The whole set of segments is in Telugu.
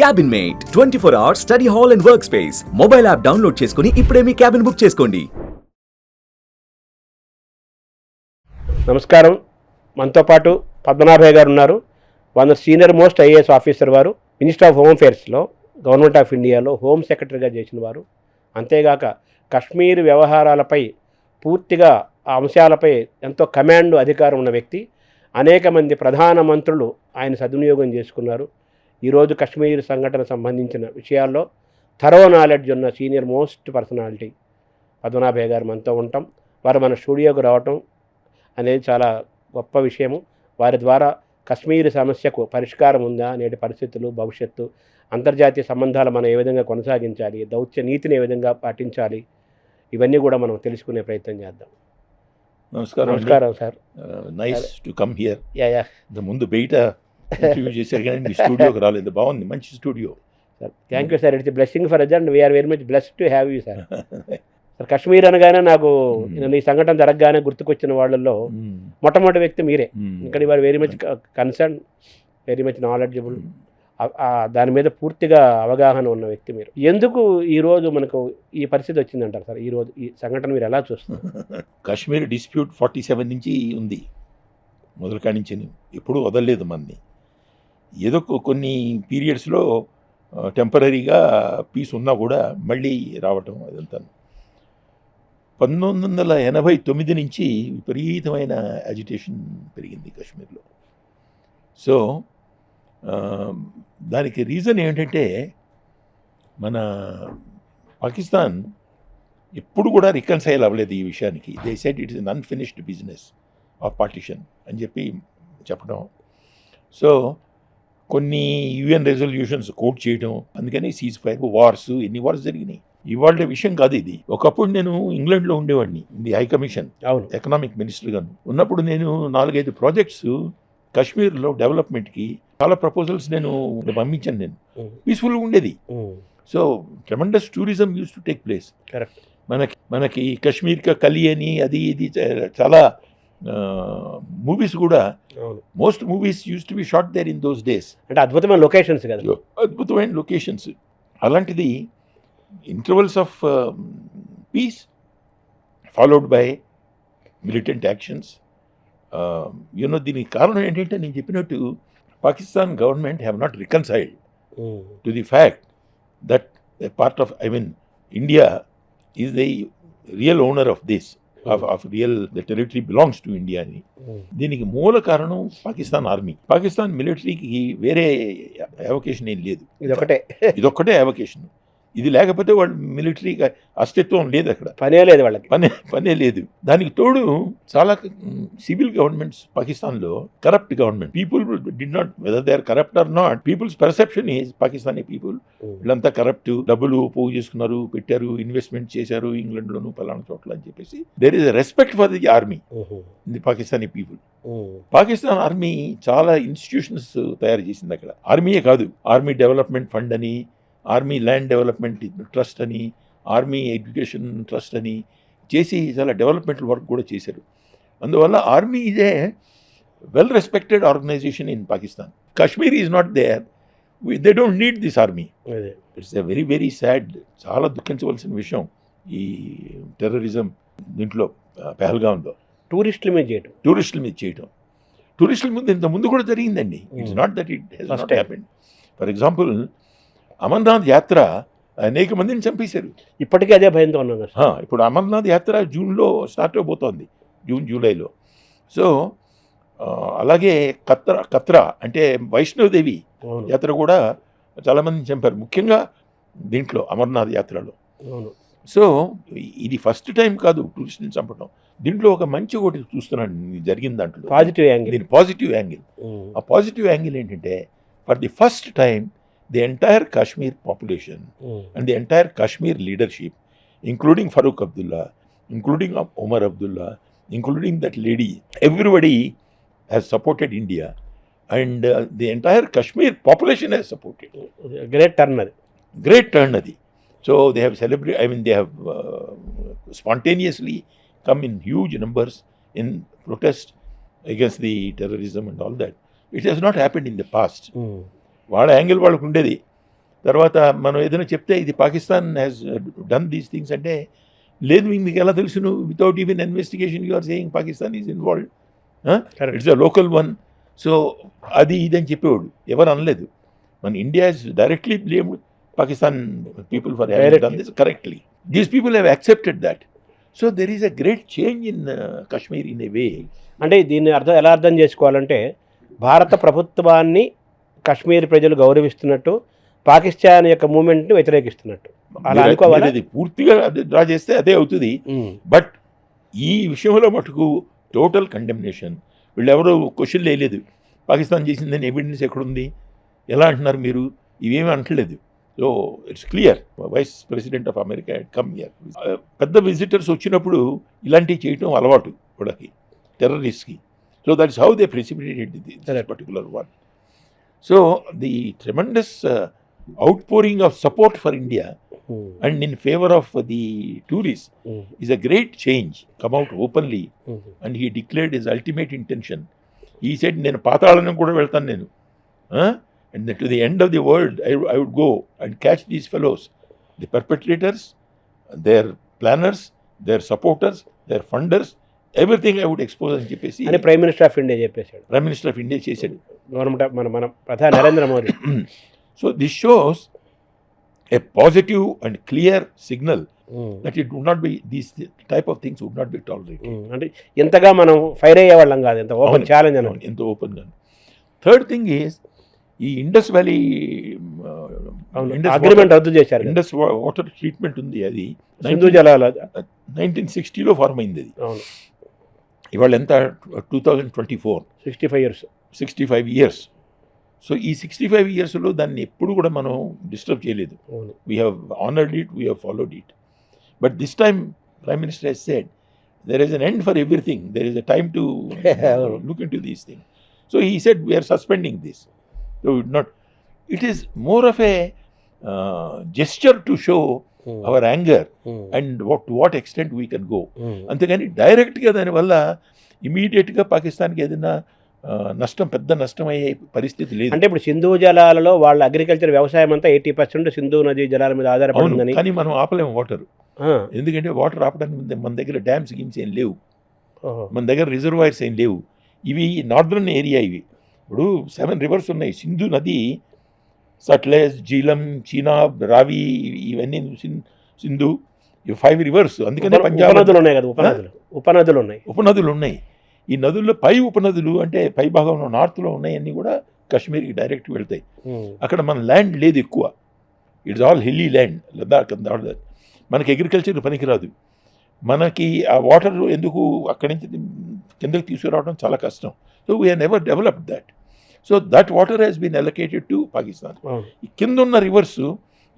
Cabin mate 24 hours study hall and work space mobile app download చేసుకుని ఇప్పుడే మీ క్యాబిన్ బుక్ చేసుకోండి. నమస్కారం. మనతో పాటు పద్మనాభయ్య గారు ఉన్నారు. One senior most IAS officer వారు. మినిస్టర్ ఆఫ్ హోమ్ అఫేర్స్లో గవర్నమెంట్ ఆఫ్ ఇండియాలో హోమ్ సెక్రటరీగా చేసిన వారు. అంతేగాక కశ్మీర్ వ్యవహారాలపై పూర్తిగా ఆ అంశాలపై ఎంతో కమాండ్ అధికారం ఉన్న వ్యక్తి. అనేక మంది ప్రధానమంత్రులు ఆయన సద్వినియోగం చేసుకున్నారు. ఈరోజు కశ్మీర్ సంఘటన సంబంధించిన విషయాల్లో థరో నాలెడ్జ్ ఉన్న సీనియర్ మోస్ట్ పర్సనాలిటీ పద్మనాభయ్య గారు మనతో ఉంటాం. వారు మన స్టూడియోకి రావటం అనేది చాలా గొప్ప విషయము. వారి ద్వారా కశ్మీర్ సమస్యకు పరిష్కారం ఉందా, నేటి పరిస్థితులు, భవిష్యత్తు, అంతర్జాతీయ సంబంధాలు మనం ఏ విధంగా కొనసాగించాలి, దౌత్య నీతిని ఏ విధంగా పాటించాలి, ఇవన్నీ కూడా మనం తెలుసుకునే ప్రయత్నం చేద్దాం. నమస్కారం sir. Nice to come here. Yeah ముందు బయట ఇంటర్వ్యూ చేశారు కానీ మీ స్టూడియోకి రాలేదు. బాగుంది, మంచి studio sir. Thank you sir. It's blessing for us and we are very much blessed to have you sir. Sir, Kashmir అనగానే నాకు ఈ సంఘటన జరగగానే గుర్తుకొచ్చిన వాళ్ళల్లో మొట్టమొదటి వ్యక్తి మీరే. ఇక్కడ వారు very much concern, very much knowledgeable, దాని మీద పూర్తిగా అవగాహన ఉన్న వ్యక్తి మీరు. ఎందుకు ఈరోజు మనకు ఈ పరిస్థితి వచ్చిందంటారు సార్? ఈరోజు ఈ సంఘటన మీరు ఎలా చూస్తున్నారు? కాశ్మీర్ డిస్ప్యూట్ 47 నుంచి ఉంది, మొదలు కానించి ఎప్పుడూ వదలలేదు మనని. ఏదో కొన్ని పీరియడ్స్లో టెంపరీగా పీస్ ఉన్నా కూడా మళ్ళీ రావటం అదంతా. 1989 నుంచి విపరీతమైన అజిటేషన్ పెరిగింది కాశ్మీర్లో. సో దానికి రీజన్ ఏంటంటే మన పాకిస్తాన్ ఎప్పుడు కూడా రికన్సైల్ అవ్వలేదు ఈ విషయానికి. They said it is an unfinished business of partition అని చెప్పడం. సో కొన్ని యుఎన్ రెజల్యూషన్స్ కోట్ చేయడం, అందుకని సీజ్ ఫైర్, వార్స్, ఎన్ని వార్స్ జరిగినాయి. ఇవాళ విషయం కాదు ఇది. ఒకప్పుడు నేను ఇంగ్లాండ్లో ఉండేవాడిని, ఇది హై కమిషన్ ఎకనామిక్ మినిస్టర్గాను ఉన్నప్పుడు నేను 4-5 ప్రాజెక్ట్స్ కాశ్మీర్లో డెవలప్మెంట్కి చాలా ప్రపోజల్స్ నేను పంపించాను. నేను పీస్ఫుల్గా ఉండేది. So tremendous tourism use to take place. Correct. మనకి కాశ్మీర్ కలి అని అది ఇది చాలా మూవీస్ కూడా, most movies use to be shot there in those days. అంటే అద్భుతమైన లొకేషన్స్ కదా, అద్భుతమైన లొకేషన్స్. అలాంటిది intervals of peace followed by militant actions. దీనికి కారణం ఏంటంటే నేను చెప్పినట్టు Pakistan government have not reconciled to the fact that part of India is the real owner of this, of real the territory belongs to India అని. దీనికి మూల కారణం పాకిస్తాన్ ఆర్మీ. పాకిస్తాన్ మిలిటరీకి వేరే అవకేషన్ ఏం లేదు, ఇదొక్కటే అవకేషన్. ఇది లేకపోతే వాళ్ళు మిలిటరీకి అస్తిత్వం లేదు, అక్కడ పనే లేదు, వాళ్ళకి పనే లేదు. దానికి తోడు చాలా సివిల్ గవర్నమెంట్స్ పాకిస్తాన్లో corrupt government. People did not, whether they are corrupt or not, people's perception is Pakistani people వీళ్ళంతా కరప్ట్, డబ్బులు పోగు చేసుకున్నారు, పెట్టారు, ఇన్వెస్ట్మెంట్ చేశారు ఇంగ్లాండ్లోను పలానా చోట్ల అని చెప్పేసి. There is respect for the army, the Pakistani people. Pakistan army చాలా ఇన్స్టిట్యూషన్స్ తయారు చేసింది అక్కడ. ఆర్మీయే కాదు, ఆర్మీ డెవలప్మెంట్ ఫండ్ అని, ఆర్మీ ల్యాండ్ డెవలప్మెంట్ ట్రస్ట్ అని, ఆర్మీ ఎడ్యుకేషన్ ట్రస్ట్ అని చేసి చాలా డెవలప్మెంట్ వర్క్ కూడా చేశారు. అందువల్ల army is a well respected organisation in Pakistan. Kashmir is not there, they don't need this army. It's a very very sad, చాలా దుఃఖించవలసిన విషయం ఈ టెర్రరిజం దీంట్లో పెహల్గాంలో టూరిస్టుల మీద చేయటం. టూరిస్టుల మీద ఇంత ముందు కూడా జరిగిందండి. It's not that it has not happened. For example Amarnath యాత్ర అనేక మందిని చంపేశారు. ఇప్పటికీ అదే భయంతో ఉన్నాను. ఇప్పుడు అమర్నాథ్ యాత్ర జూన్లో స్టార్ట్ అవబోతోంది, జూలైలో. సో అలాగే కత్రా అంటే వైష్ణోదేవి యాత్ర కూడా చాలామందిని చంపారు, ముఖ్యంగా దీంట్లో అమర్నాథ్ యాత్రలో. సో ఇది ఫస్ట్ టైం కాదు టూరిస్ట్ని చంపడం. దీంట్లో ఒక మంచి ఒకటి చూస్తున్నాను జరిగిన దాంట్లో, పాజిటివ్ యాంగిల్. దీని పాజిటివ్ యాంగిల్. ఆ పాజిటివ్ యాంగిల్ ఏంటంటే, for the first time the entire Kashmir population and the entire Kashmir leadership, including Farooq Abdullah, including Omar Abdullah, including that lady, everybody has supported India, and the entire Kashmir population has supported. Great turn adi. So they have celebrated, they have spontaneously come in huge numbers in protest against the terrorism and all that. It has not happened in the past. వాళ్ళ యాంగిల్ వాళ్ళకు ఉండేది, తర్వాత మనం ఏదైనా చెప్తే ఇది Pakistan has done these things అంటే లేదు మీకు ఎలా తెలుసును without even investigation you are saying Pakistan is involved, it's a local one. So అది ఇదని చెప్పేవాడు, ఎవరు అనలేదు. మన India is directly blamed Pakistan people for having done this correctly. These people have accepted that. So there is a great change in Kashmir in a way. అంటే దీన్ని ఎలా అర్థం చేసుకోవాలంటే భారత ప్రభుత్వాన్ని కాశ్మీర్ ప్రజలు గౌరవిస్తున్నట్టు, పాకిస్తాన్ యొక్క మూమెంట్ని వ్యతిరేకిస్తున్నట్టు అలా అనుకోవాలి. అది పూర్తిగా డ్రా చేస్తే అదే అవుతుంది. బట్ ఈ విషయంలో మటుకు టోటల్ కండెమ్నేషన్. వీళ్ళు ఎవరో క్వశ్చన్ వేయలేదు పాకిస్తాన్ చేసిందని ఎవిడెన్స్ ఎక్కడుంది, ఎలా అంటున్నారు మీరు, ఇవేమీ అంటలేదు. So it's clear vice president of America come here. పెద్ద విజిటర్స్ వచ్చినప్పుడు ఇలాంటివి చేయటం అలవాటు వాళ్ళకి, టెర్రరిస్ట్కి. So that is how they precipitated this particular one. So the tremendous outpouring of support for India and in favor of the tourists is a great change, come out openly. And he declared his ultimate intention. He said నేను పాతాళానికి కూడా వెళ్తాను నేను, and to the end of the world I would go and catch these fellows, the perpetrators, their planners, their supporters, their funders, everything I would expose అని చెప్పేసి అని ప్రైమ్ మినిస్టర్ ఆఫ్ ఇండియా చెప్పేశాడు. ప్రైమ్ మినిస్టర్ ఆఫ్ ఇండియా చేశాడు, గవర్నమెంట్ మన ప్రధాని Narendra Modi. So this shows a positive and clear signal that it would not be, these type of things would not be tolerated. అంటే ఎంతగా మనం ఫైర్ అయ్యేవాళ్ళం కాదు, ఎంత ఓపెన్ ఛాలెంజ్ అని, ఎంత ఓపెన్గా. థర్డ్ థింగ్ ఈజ్ ఈ ఇండస్ వ్యాలీ అగ్రిమెంట్ రద్దు చేశారు. ఇండస్ వాటర్ ట్రీట్మెంట్ ఉంది, అది సింధు జలాల 1960లో ఫార్మ్ అయింది. అది ఇవాళ ఎంత 2024, 65 years. సో ఈ 65 yearsలో దాన్ని ఎప్పుడు కూడా మనం డిస్టర్బ్ చేయలేదు. We have honoured it, we have followed it. But this time prime minister he's said there is an end for everything, there is a time to look into these thing. So he said we are suspending this. So it is more of a gesture to show our anger and to what extent we can go. అంతేగాని డైరెక్ట్గా దానివల్ల ఇమీడియట్గా పాకిస్తాన్కి ఏదైనా పెద్ద నష్టం అయ్యే పరిస్థితి లేదు. అంటే ఇప్పుడు సింధు జలాలలో వాళ్ళ అగ్రికల్చర్ వ్యవసాయం అంతా 80% సింధు నది జలాల మీద ఆధారపడిందని. కానీ మనం ఆపలేము వాటర్, ఎందుకంటే వాటర్ ఆపడానికి మన దగ్గర డ్యామ్స్ గిమ్స్ ఏం లేవు, మన దగ్గర రిజర్వాయర్స్ ఏం లేవు. ఇవి నార్దర్న్ ఏరియా, ఇవి ఇప్పుడు 7 rivers ఉన్నాయి. సింధు నది, సట్లెజ్, జీలం, చీనాబ్, రావి, ఇవన్నీ సింధు, ఇవి 5 rivers. అందుకనే పంజాబ్ నదులు ఉన్నాయి కదా, ఉపనదులు ఉన్నాయి. ఈ నదుల్లో పై ఉపనదులు అంటే పై భాగంలో నార్త్లో ఉన్నాయన్నీ కూడా కాశ్మీర్కి డైరెక్ట్ వెళ్తాయి. అక్కడ మన ల్యాండ్ లేదు ఎక్కువ, it's all hilly land, Ladakh అంతా. మనకి అగ్రికల్చర్ పనికిరాదు. మనకి ఆ వాటర్ ఎందుకు అక్కడి నుంచి కిందకి తీసుకురావడం చాలా కష్టం. So we have never developed that. So that water has been allocated to Pakistan. కింద ఉన్న రివర్స్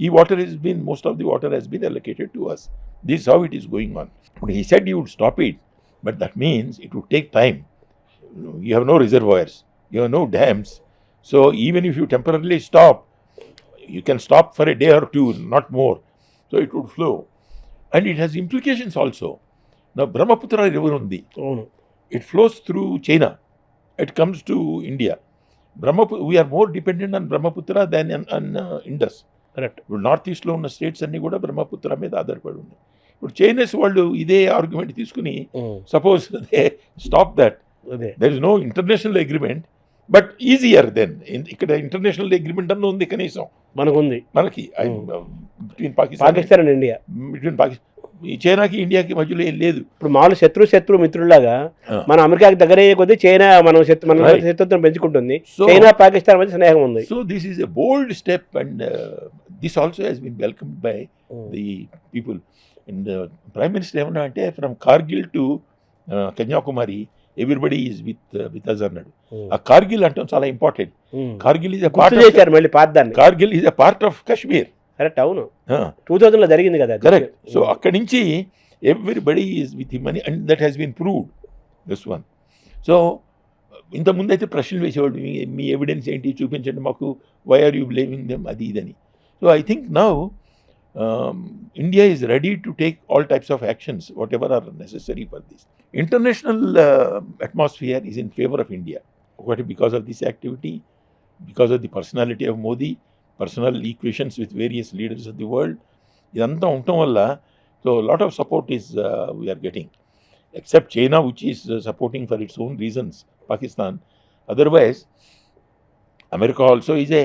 ఈ water is been, most of the water has been allocated to us. This how it is going on. He said he would stop it, but that means it would take time. You have no reservoirs, you have no dams. So even if you temporarily stop, you can stop for a day or two, not more. So it would flow. And it has implications also. Now Brahmaputra river undi. It flows through China. It comes to India. We are more dependent on Brahmaputra than on Indus. Correct. Northeast lo unna states anni kuda Brahmaputra మీద ఆధారపడి ఉన్నాయి. ఇప్పుడు చైనీస్ వాళ్ళు ఇదే ఆర్గ్యుమెంట్ తీసుకుని suppose they stop that, there is no international agreement, but easier then. ఇక్కడ ఇంటర్నేషనల్ అగ్రిమెంట్ అన్న ఉంది కనీసం మనకి between Pakistan and India, between ఈ చైనాకి ఇండియాకి మధ్యలో ఏం లేదు. ఇప్పుడు మామూలు శత్రు మిత్రులాగా మన అమెరికాకి దగ్గర అయ్యే కొద్దీ చైనా మన శత్రుత్వం పెంచుకుంటుంది, చైనా పాకిస్తాన్ మధ్య స్నేహం ఉంది. So this is a bold step and this also he's been welcomed by the people. And prime minister ఏమన్నా అంటే from Kargil to Kanyakumari everybody is with us అన్నాడు. ఆ కార్గిల్ అంటే చాలా important. Kargil is Kargil is a part of Kashmir. Correct, అవును, 2000లో జరిగింది కదా. కరెక్ట్. సో అక్కడి నుంచి ఎవ్రీబడి ఈజ్ విత్ హిమ్ అని, and that has been proved this one. So ఇంతకుముందు అయితే ప్రశ్నలు వేసేవాడు, మీ ఎవిడెన్స్ ఏంటి చూపించండి మాకు, why are you blaming them, అది ఇదని. So I think now India is ready to take all types of actions, whatever are necessary for this. International atmosphere is in favor of India. Because of this activity, because of the personality of Modi, personal equations with various leaders of the world. ఇదంతా ఉండటం వల్ల so lot of support is we are getting, except China which is supporting for its own reasons Pakistan. Otherwise America also is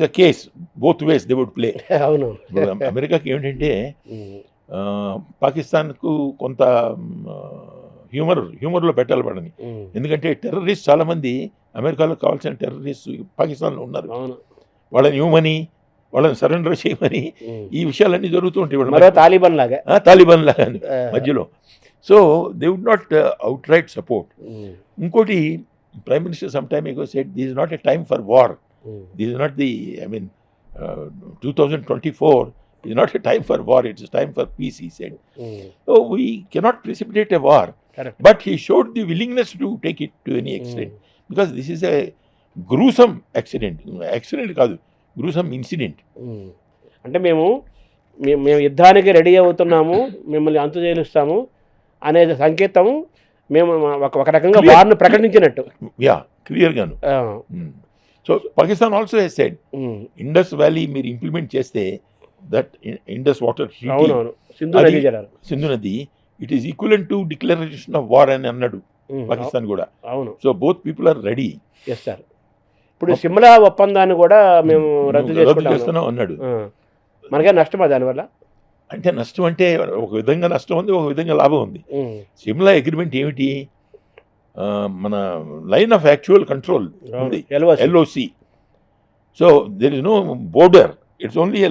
a case, both ways they would play. అవును. అమెరికాకి ఏమిటంటే పాకిస్తాన్కు కొంత హ్యూమర్లో పెట్టాలి పడని, ఎందుకంటే టెర్రరిస్ట్ చాలామంది అమెరికాలో కావాల్సిన టెర్రరిస్ట్ పాకిస్తాన్లో ఉన్నారు. వాళ్ళని ఇవ్వమని, వాళ్ళని సరెండర్ చేయమని ఈ విషయాలన్నీ జరుగుతూ ఉంటాయి తాలిబాన్ లాగా మధ్యలో. So they would not outright support. ఇంకోటి prime minister some time ago said this is not a time for war. This is not the, 2024 is not a time for war, it's a time for peace, he said. So we cannot precipitate a war. Correct. But he showed the willingness to take it to any extent. Because this is a gruesome accident కాదు, gruesome incident. అంటే మేము యుద్ధానికి రెడీ అవుతున్నాము, మిమ్మల్ని అంతు చేలుస్తాము అనే సంకేతం మేము ఒక రకంగా వార్ను ప్రకటించినట్టు. క్లియర్గాను. So Pakistan also has said Indus valley మీరు ఇంప్లిమెంట్ చేస్తే దట్ ఇండస్ వాటర్ సింధు నది it is equivalent to declaration of war అని అన్నాడు పాకిస్తాన్ కూడా. అవును. So both people are ready. Yes sir. ఇప్పుడు సిమ్లా ఒప్పందాన్ని కూడా మేము రద్దు చేస్తున్నాం అన్నాడు. మనకే నష్టమా దానివల్ల? అంటే నష్టం అంటే ఒక విధంగా నష్టం ఉంది, ఒక విధంగా లాభం ఉంది. సిమ్లా అగ్రిమెంట్ ఏమిటి, మన లైన్ ఆఫ్ యాక్చువల్ కంట్రోల్ ఉంది, LOC. So there is no border, it's only a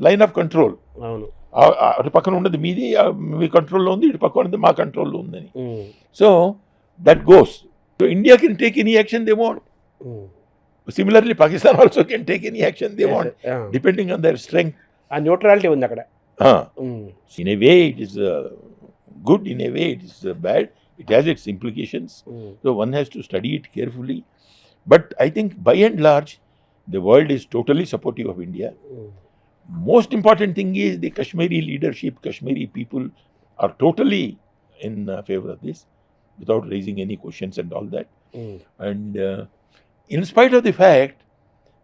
line of control. అటు పక్కన ఉన్నది మీది, మీ కంట్రోల్లో ఉంది, ఇటు పక్కన ఉన్నది మా కంట్రోల్లో ఉందని. So that goes. So India can take any action they want. Similarly Pakistan also can take any action they want, depending on their strength. ఆ న్యూట్రాలిటీ ఉంది అక్కడ. In a way it is good, in a way it is bad. It has its implications. So one has to study it carefully. But I think by and large the world is totally supportive of India. Most important thing is the Kashmiri leadership, Kashmiri people are totally in favor of this without raising any questions and all that. And in spite of the fact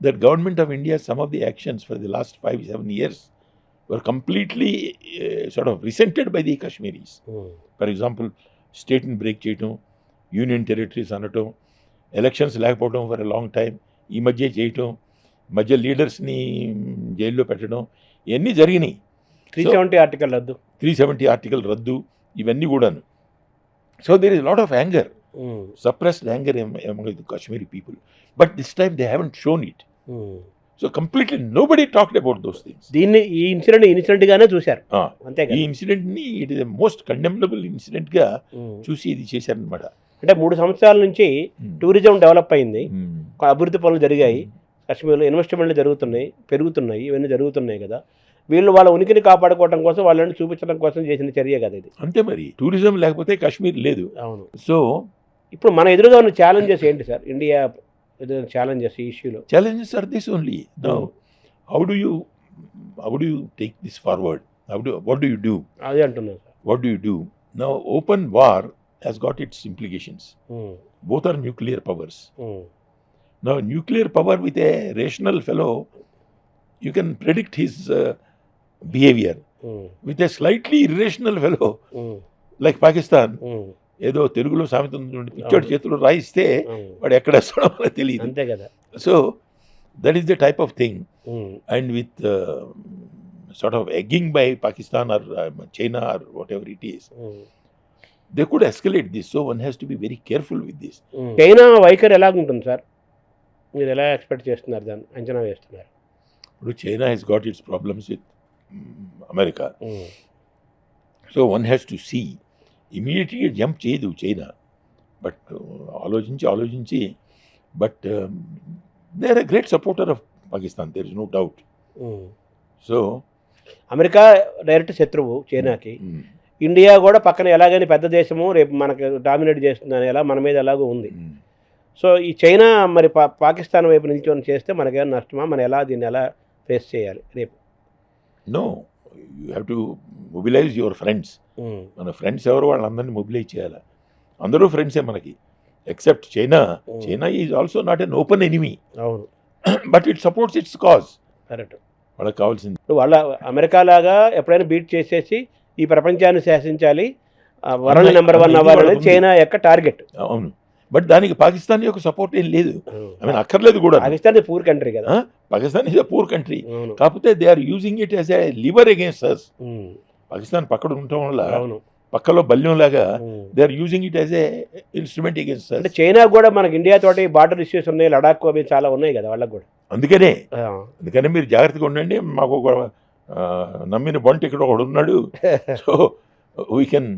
that government of India, some of the actions for the last 5-7 years were completely sort of resented by the Kashmiris. For example, state and break చేయటం, యూనియన్ టెరిటరీస్ అనటం, ఎలక్షన్స్ లేకపోవడం ఫర్ ఎ లాంగ్ టైం, ఈ మధ్య చేయటం, మధ్య లీడర్స్ని జైల్లో పెట్టడం, ఇవన్నీ జరిగినాయి. 370 ఆర్టికల్ రద్దు, ఇవన్నీ కూడాను. So there is lot of anger, suppressed anger among the Kashmiri people. But this time they haven't shown it. So completely nobody talked about those things. దీన్ని ఈ ఇన్సిడెంట్ గానే చూశారు. అంతే కదా. ఈ ఇన్సిడెంట్ ని it is most condemnable incident గా చూసి ఇది చేశారనమాట. అంటే 3 సంవత్సరాల నుంచి టూరిజం డెవలప్ అయింది, అభివృద్ధి పనులు జరిగాయి, కాశ్మీర్లో ఇన్వెస్ట్మెంట్లు పెరుగుతున్నాయి, ఇవన్నీ జరుగుతున్నాయి కదా. వీళ్ళు వాళ్ళ ఉనికిని కాపాడుకోవడం కోసం, వాళ్ళని చూపించడం కోసం చేసిన చర్య కదా ఇది. అంతే మరి, టూరిజం లేకపోతే కాశ్మీర్ లేదు. అవును. సో ఇప్పుడు మన ఎదురుగా ఉన్న ఛాలెంజెస్ ఏంటి సార్? ఇండియా challenges, ఈ ఇష్యూలో challenges are this only. Now how do you take this forward? What do you do? అదే అంటున్నాను sir. What do you do? Now open war has got its implications. Both are nuclear powers. Now nuclear power with a rational fellow, you can predict his behavior. With a slightly irrational fellow like Pakistan, ఏదో తెలుగులో సామెత నుండి పిచ్చోడి చేతులు రాయిస్తే వాడు ఎక్కడ వేస్తాడో మనకు తెలియదు. అంతే కదా. So that is the type of thing. And with sort of egging by Pakistan or China or whatever it is, they could escalate this. So one has to be very careful with this. China వైఖరి ఎలాగుంటుంది సార్? మీరు ఎలా ఎక్స్పెక్ట్ చేస్తున్నారు, దాన్ని అంచనా వేస్తున్నారు? ఇప్పుడు China he's got its problems with America. So one has to see. ఇమీడియట్గా జంప్ చేయదు చైనా, బట్ ఆలోచించి but they are a great supporter of Pakistan, there is no doubt. So America direct శత్రువు చైనాకి, ఇండియా కూడా పక్కన ఎలాగైనా పెద్ద దేశము, రేపు మనకు డామినేట్ చేస్తుందని ఎలా మన మీద ఎలాగో ఉంది. సో ఈ చైనా మరి పాకిస్తాన్ వైపు నుంచి చేస్తే మనకేమైనా నష్టమా? మనం దీన్ని ఎలా ఫేస్ చేయాలి రేపు? No, you have to mobilise your friends. మన ఫ్రెండ్స్ ఎవరు, వాళ్ళందరినీ మొబిలైజ్ చేయాలి. అందరూ ఫ్రెండ్సే మనకి, except China. China is also not an open enemy. అవును. But it supports its cause. Correct. వాళ్ళకి కావాల్సింది. వాళ్ళ అమెరికా లాగా ఎప్పుడైనా బీట్ చేసేసి ఈ ప్రపంచాన్ని శాసించాలి, వరల్డ్ నెంబర్ 1 అవ్వాలనేది చైనా యొక్క టార్గెట్. అవును, బట్ దానికి పాకిస్తాన్ యొక్క సపోర్ట్ ఏం లేదు. ఐ మీన్ అక్కర్లేదు కూడా. పాకిస్తాన్ పూర్ కంట్రీ కదా. Pakistan is a poor country. కాకపోతే they are using it as a lever against us. Pakistan పక్కన ఉండటం వల్ల పక్కలో బల్యం లాగా they are using it as a instrument against us. అంటే చైనా కూడా మనకి ఇండియా తోటి బార్డర్ ఇష్యూస్ ఉన్నాయి, లడాక్ అవి చాలా ఉన్నాయి కదా వాళ్ళకి కూడా. అందుకనే మీరు జాగ్రత్తగా ఉండండి. మాకు ఒక నమ్మిన బంట్ ఇక్కడ ఒకడు ఉన్నాడు, so we can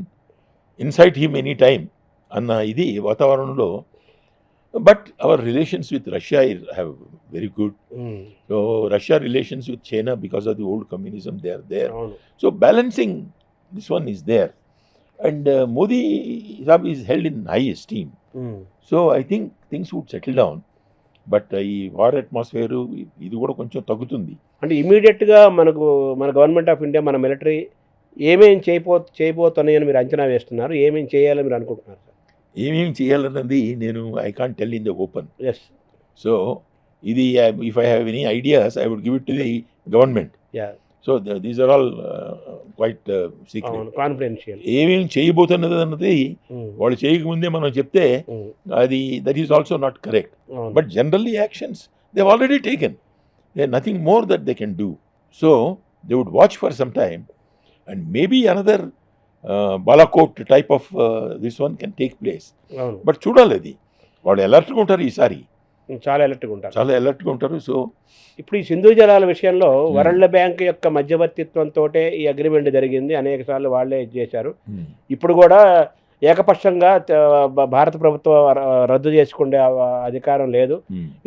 incite him any time అన్న ఇది వాతావరణంలో. But our relations with Russia have very good. So Russia relations with China because of the old communism they are there. So balancing this one is there. And Modi sahab is held in high esteem. So I think things would settle down. But ఈ వార్ అట్మాస్ఫియర్ ఇది కూడా కొంచెం తగ్గుతుంది. అంటే ఇమీడియట్గా మన గవర్నమెంట్ ఆఫ్ ఇండియా, మన మిలిటరీ ఏమేమి చేయబోతున్నాయని మీరు అంచనా వేస్తున్నారు? ఏమేమి చేయాలని మీరు అనుకుంటున్నారు? ఏమేమి చేయాలన్నది నేను I can't tell in the open. Yes. So ఇది if I have any ideas I would give it to the government. So these are all quite secret, confidential. ఏమేమి చేయబోతున్నది అన్నది వాళ్ళు చేయకముందే మనం చెప్తే అది that is also not correct. But generally actions they already taken. They nothing more that they can do. So they would watch for some time and maybe another Balakot type of this one can take place. But చూడాలి, అది వాళ్ళు అలర్ట్గా ఉంటారు ఈసారి, చాలా అలర్ట్గా ఉంటారు. సో ఇప్పుడు ఈ సింధు జలాల విషయంలో వరల్డ్ బ్యాంక్ యొక్క మధ్యవర్తిత్వంతో ఈ అగ్రిమెంట్ జరిగింది, అనేక సార్లు వాళ్ళే చేశారు. ఇప్పుడు కూడా ఏకపక్షంగా భారత ప్రభుత్వం రద్దు చేసుకునే అధికారం లేదు,